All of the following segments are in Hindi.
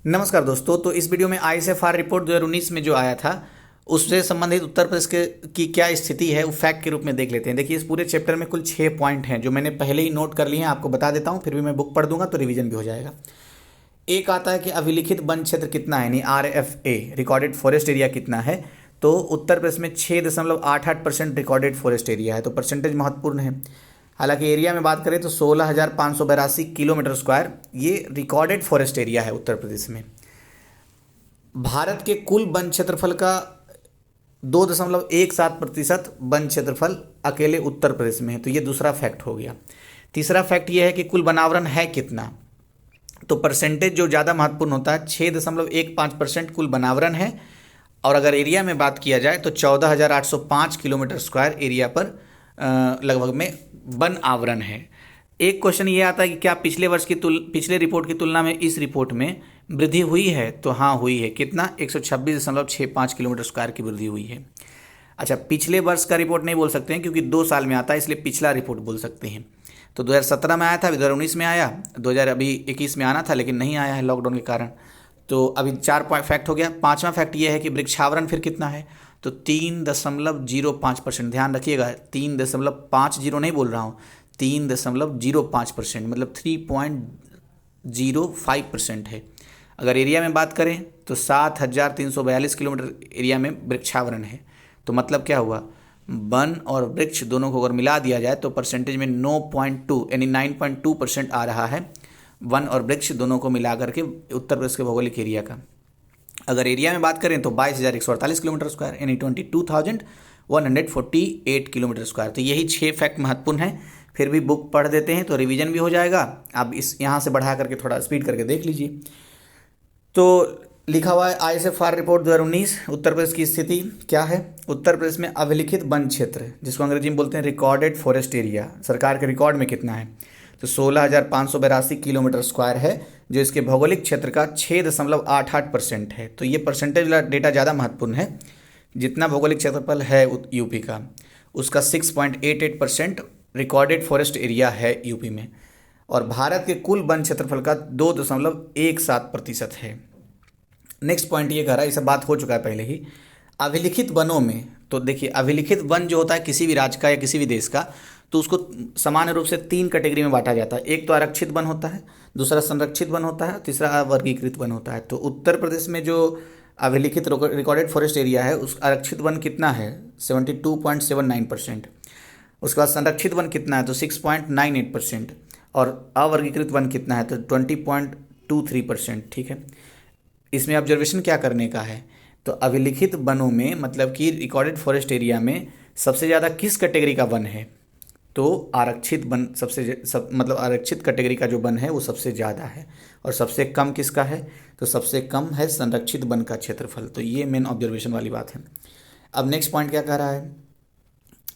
नमस्कार दोस्तों। तो इस वीडियो में आईएसएफआर रिपोर्ट 2019 में जो आया था उससे संबंधित उत्तर प्रदेश की क्या स्थिति है वो फैक्ट के रूप में देख लेते हैं। देखिए, इस पूरे चैप्टर में कुल 6 पॉइंट हैं जो मैंने पहले ही नोट कर लिए हैं, आपको बता देता हूँ, फिर भी मैं बुक पढ़ दूंगा तो रिवीजन भी हो जाएगा। एक आता है कि अभिलिखित वन क्षेत्र कितना है, यानी RFA रिकॉर्डेड फॉरेस्ट एरिया कितना है। तो उत्तर प्रदेश में 6.88% रिकॉर्डेड फॉरेस्ट एरिया है, तो परसेंटेज महत्वपूर्ण है। हालांकि एरिया में बात करें तो 16,582 किलोमीटर स्क्वायर ये रिकॉर्डेड फॉरेस्ट एरिया है उत्तर प्रदेश में। भारत के कुल वन क्षेत्रफल का 2.17% वन क्षेत्रफल अकेले उत्तर प्रदेश में है, तो ये दूसरा फैक्ट हो गया। तीसरा फैक्ट ये है कि कुल वनावरण है कितना, तो परसेंटेज जो ज़्यादा महत्वपूर्ण होता है 6.15% कुल वनावरण है। और अगर एरिया में बात किया जाए तो 14,805 किलोमीटर स्क्वायर एरिया पर लगभग में वन आवरण है। एक क्वेश्चन ये आता है कि क्या पिछले रिपोर्ट की तुलना में इस रिपोर्ट में वृद्धि हुई है, तो हाँ हुई है। कितना? 126.65 किलोमीटर स्क्वायर की वृद्धि हुई है। अच्छा, पिछले वर्ष का रिपोर्ट नहीं बोल सकते हैं क्योंकि 2 साल में आता है, इसलिए पिछला रिपोर्ट बोल सकते हैं। तो 2017 में आया था, 2019 में आया, 2021 में आना था लेकिन नहीं आया है लॉकडाउन के कारण। तो अभी 4 फैक्ट हो गया। 5वां फैक्ट ये है कि वृक्षावरण फिर कितना है, तो 3.05%। ध्यान रखिएगा, 3.50 नहीं बोल रहा हूँ, 3.05%, मतलब 3.05% है। अगर एरिया में बात करें तो 7,342 किलोमीटर एरिया में वृक्षावरण है। तो मतलब क्या हुआ, वन और वृक्ष दोनों को अगर मिला दिया जाए तो परसेंटेज में 9.2 यानी 9.2% आ रहा है वन और वृक्ष दोनों को मिला करके उत्तर प्रदेश के भौगोलिक एरिया का। अगर एरिया में बात करें तो 22,148 किलोमीटर स्क्वायर यानी 22,148 किलोमीटर स्क्वायर। तो यही 6 फैक्ट महत्वपूर्ण हैं, फिर भी बुक पढ़ देते हैं तो रिवीजन भी हो जाएगा। आप इस यहाँ से बढ़ा करके थोड़ा स्पीड करके देख लीजिए। तो लिखा हुआ है आईएसएफआर रिपोर्ट 2019 उत्तर प्रदेश की स्थिति क्या है। उत्तर प्रदेश में अभिलिखित वन क्षेत्र, जिसको अंग्रेजी में बोलते हैं रिकॉर्डेड फॉरेस्ट एरिया, सरकार के रिकॉर्ड में कितना है, तो 16,582 किलोमीटर स्क्वायर है, जो इसके भौगोलिक क्षेत्र का 6.88% है। तो ये परसेंटेज वाला डेटा ज़्यादा महत्वपूर्ण है। जितना भौगोलिक क्षेत्रफल है यूपी का, उसका 6.88% रिकॉर्डेड फॉरेस्ट एरिया है यूपी में, और भारत के कुल वन क्षेत्रफल का 2.17% है। नेक्स्ट पॉइंट ये कह रहा है, ये सब बात हो चुका है पहले ही, अभिलिखित वनों में। तो देखिए, अभिलिखित वन जो होता है किसी भी राज्य का या किसी भी देश का, तो उसको सामान्य रूप से 3 कैटेगरी में बांटा जाता है। एक तो आरक्षित वन होता है, दूसरा संरक्षित वन होता है, तीसरा अवर्गीकृत वन होता है। तो उत्तर प्रदेश में जो अभिलिखित रिकॉर्डेड फॉरेस्ट एरिया है, उस आरक्षित वन कितना है, 72.79%। उसके बाद संरक्षित वन कितना है, तो 6.98%, और अवर्गीकृत वन कितना है, तो 20.23%। ठीक है, इसमें ऑब्जर्वेशन क्या करने का है, तो अभिलिखित वनों में मतलब कि रिकॉर्डेड फॉरेस्ट एरिया में सबसे ज़्यादा किस कैटेगरी का वन है, तो आरक्षित वन मतलब आरक्षित कैटेगरी का जो वन है वो सबसे ज़्यादा है, और सबसे कम किसका है, तो सबसे कम है संरक्षित वन का क्षेत्रफल। तो ये मेन ऑब्जर्वेशन वाली बात है। अब नेक्स्ट पॉइंट क्या कह रहा है,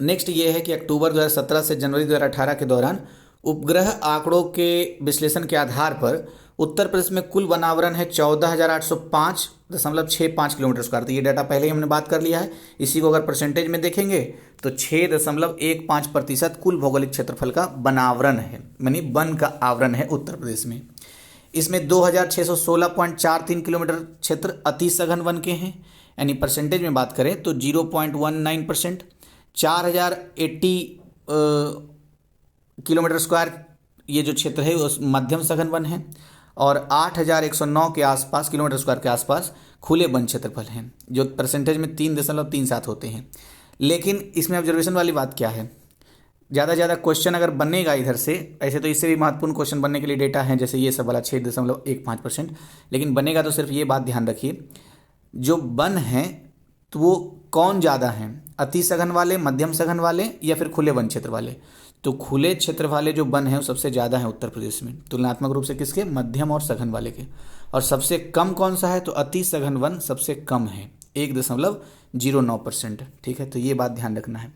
नेक्स्ट ये है कि अक्टूबर 2017 से जनवरी 2018 के दौरान उपग्रह आंकड़ों के विश्लेषण के आधार पर उत्तर प्रदेश में कुल वनावरण है 14,805.65 किलोमीटर स्क्वायर। तो ये डाटा पहले ही हमने बात कर लिया है। इसी को अगर परसेंटेज में देखेंगे तो 6.15% कुल भौगोलिक क्षेत्रफल का वनावरण है, यानी वन का आवरण है उत्तर प्रदेश में। इसमें 2,616.43 किलोमीटर क्षेत्र अति सघन वन के हैं, यानी परसेंटेज में बात करें तो 0.19%। 4,080 किलोमीटर स्क्वायर ये जो क्षेत्र है वो मध्यम सघन वन है, और 8,109 के आसपास किलोमीटर स्क्वायर के आसपास खुले वन क्षेत्रफल हैं, जो परसेंटेज में 3.37 होते हैं। लेकिन इसमें ऑब्जर्वेशन वाली बात क्या है, ज़्यादा क्वेश्चन अगर बनेगा इधर से, ऐसे तो इससे भी महत्वपूर्ण क्वेश्चन बनने के लिए डेटा है, जैसे ये सब वाला 6.15%, लेकिन बनेगा तो सिर्फ ये बात ध्यान रखिए, जो वन हैं तो वो कौन ज़्यादा हैं, अति सघन वाले, मध्यम सघन वाले, या फिर खुले वन क्षेत्र वाले। तो खुले क्षेत्र वाले जो वन हैं वो सबसे ज़्यादा हैं उत्तर प्रदेश में, तुलनात्मक रूप से किसके, मध्यम और सघन वाले के। और सबसे कम कौन सा है, तो अति सघन वन सबसे कम है, 1.09%। ठीक है, तो ये बात ध्यान रखना है।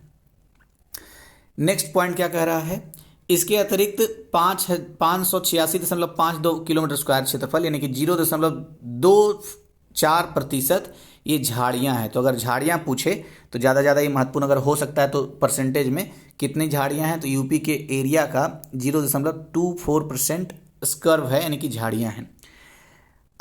नेक्स्ट पॉइंट क्या कह रहा है, इसके अतिरिक्त 586.52 किलोमीटर स्क्वायर क्षेत्रफल यानी कि 0.24% ये झाड़ियाँ हैं। तो अगर झाड़ियाँ पूछे तो ज़्यादा ये महत्वपूर्ण अगर हो सकता है तो परसेंटेज में कितनी झाड़ियाँ हैं, तो यूपी के एरिया का 0.24% स्कर्व है, यानी कि झाड़ियाँ हैं।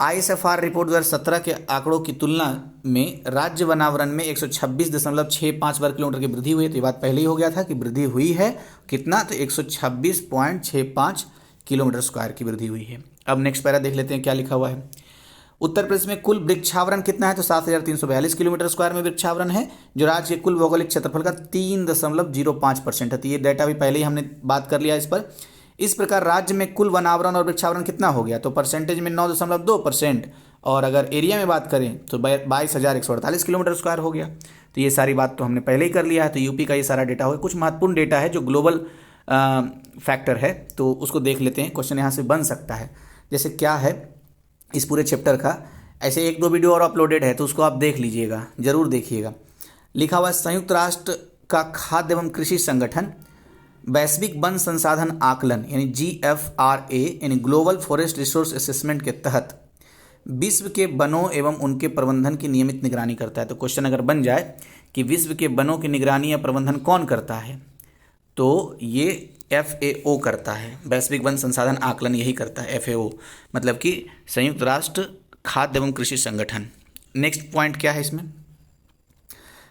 ISFR रिपोर्ट 2017 के आंकड़ों की तुलना में राज्य वनावरण में 126.65 वर्ग किलोमीटर की वृद्धि हुई है। तो ये बात पहले ही हो गया था कि वृद्धि हुई है कितना, तो 126.65 किलोमीटर स्क्वायर की वृद्धि हुई है। अब नेक्स्ट पैरा देख लेते हैं क्या लिखा हुआ है। उत्तर प्रदेश में कुल वृक्षावरण कितना है, तो 7,342 किलोमीटर स्क्वायर में वृक्षावरण है, जो राज्य के कुल भौगोलिक क्षेत्रफल का 3.05% है। तो ये डेटा भी पहले ही हमने बात कर लिया इस पर। इस प्रकार राज्य में कुल वनावरण और वृक्षावरण कितना हो गया, तो परसेंटेज में 9.2%, और अगर एरिया में बात करें तो 22,148 किलोमीटर स्क्वायर हो गया। तो ये सारी बात तो हमने पहले ही कर लिया है। तो यूपी का ये सारा डेटा हो गया। कुछ महत्वपूर्ण डेटा है जो ग्लोबल फैक्टर है, तो उसको देख लेते हैं। क्वेश्चन यहाँ से बन सकता है, जैसे क्या है इस पूरे चैप्टर का। ऐसे 1-2 वीडियो और अपलोडेड है, तो उसको आप देख लीजिएगा, जरूर देखिएगा। लिखा हुआ है संयुक्त राष्ट्र का खाद्य एवं कृषि संगठन वैश्विक वन संसाधन आकलन यानी GFRA यानी ग्लोबल फॉरेस्ट रिसोर्स असेसमेंट के तहत विश्व के वनों एवं उनके प्रबंधन की नियमित निगरानी करता है। तो क्वेश्चन अगर बन जाए कि विश्व के वनों की निगरानी या प्रबंधन कौन करता है, तो ये FAO करता है, वैश्विक वन संसाधन आकलन यही करता है FAO, मतलब कि संयुक्त राष्ट्र खाद्य एवं कृषि संगठन। नेक्स्ट पॉइंट क्या है इसमें,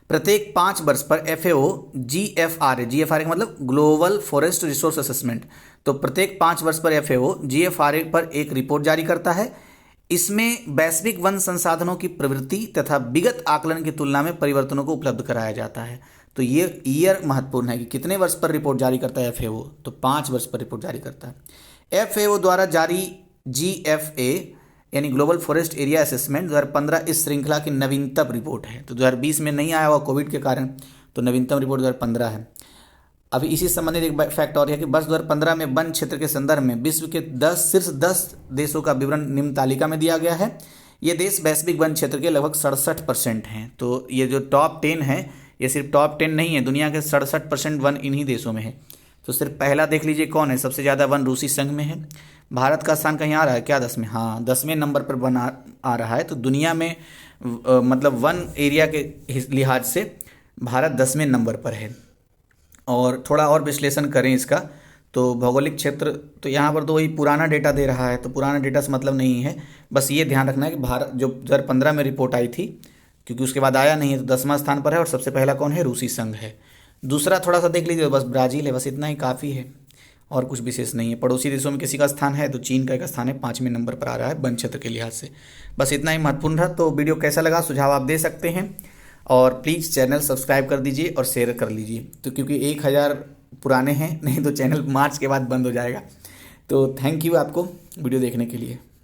प्रत्येक 5 वर्ष पर FAO GFRA का मतलब ग्लोबल फॉरेस्ट रिसोर्स असेसमेंट, तो प्रत्येक 5 वर्ष पर FAO GFRA पर एक रिपोर्ट जारी करता है। इसमें वैश्विक वन संसाधनों की प्रवृत्ति तथा विगत आकलन की तुलना में परिवर्तनों को उपलब्ध कराया जाता है। तो ये ईयर महत्वपूर्ण है कि कितने वर्ष पर रिपोर्ट जारी करता है FAO, तो 5 वर्ष पर रिपोर्ट जारी करता है। FAO द्वारा जारी GFA यानी ग्लोबल फॉरेस्ट एरिया असेसमेंट 2015 इस श्रृंखला की नवीनतम रिपोर्ट है। तो 2020 में नहीं आया हुआ कोविड के कारण, तो नवीनतम रिपोर्ट 2015 है। अभी इसी संबंधित एक फैक्ट और है कि वर्ष 2015 में वन क्षेत्र के संदर्भ में विश्व के शीर्ष 10 देशों का विवरण निम्न तालिका में दिया गया है। ये देश वैश्विक वन क्षेत्र के लगभग 67% हैं। तो ये जो टॉप 10 है, ये सिर्फ टॉप 10 नहीं है, दुनिया के 67% वन इन्हीं देशों में है। तो सिर्फ पहला देख लीजिए कौन है, सबसे ज़्यादा वन रूसी संघ में है। भारत का स्थान कहीं आ रहा है क्या, 10 में, हाँ 10वें नंबर पर वन आ रहा है। तो दुनिया में मतलब वन एरिया के लिहाज से भारत 10वें नंबर पर है। और थोड़ा और विश्लेषण करें इसका, तो भौगोलिक क्षेत्र, तो यहाँ पर तो वही पुराना डेटा दे रहा है, तो पुराना डेटा से मतलब नहीं है। बस ये ध्यान रखना है कि भारत जो 2015 में रिपोर्ट आई थी, क्योंकि उसके बाद आया नहीं है, तो 10वां स्थान पर है। और सबसे पहला कौन है, रूसी संघ है। दूसरा थोड़ा सा देख लीजिए, बस ब्राज़ील है, बस इतना ही काफ़ी है, और कुछ विशेष नहीं है। पड़ोसी देशों में किसी का स्थान है, तो चीन का एक स्थान है, 5वें नंबर पर आ रहा है वन क्षेत्र के लिहाज से। बस इतना ही महत्वपूर्ण रहा। तो वीडियो कैसा लगा, सुझाव आप दे सकते हैं, और प्लीज़ चैनल सब्सक्राइब कर दीजिए और शेयर कर लीजिए। तो क्योंकि 1000 पुराने हैं, नहीं तो चैनल मार्च के बाद बंद हो जाएगा। तो थैंक यू आपको वीडियो देखने के लिए।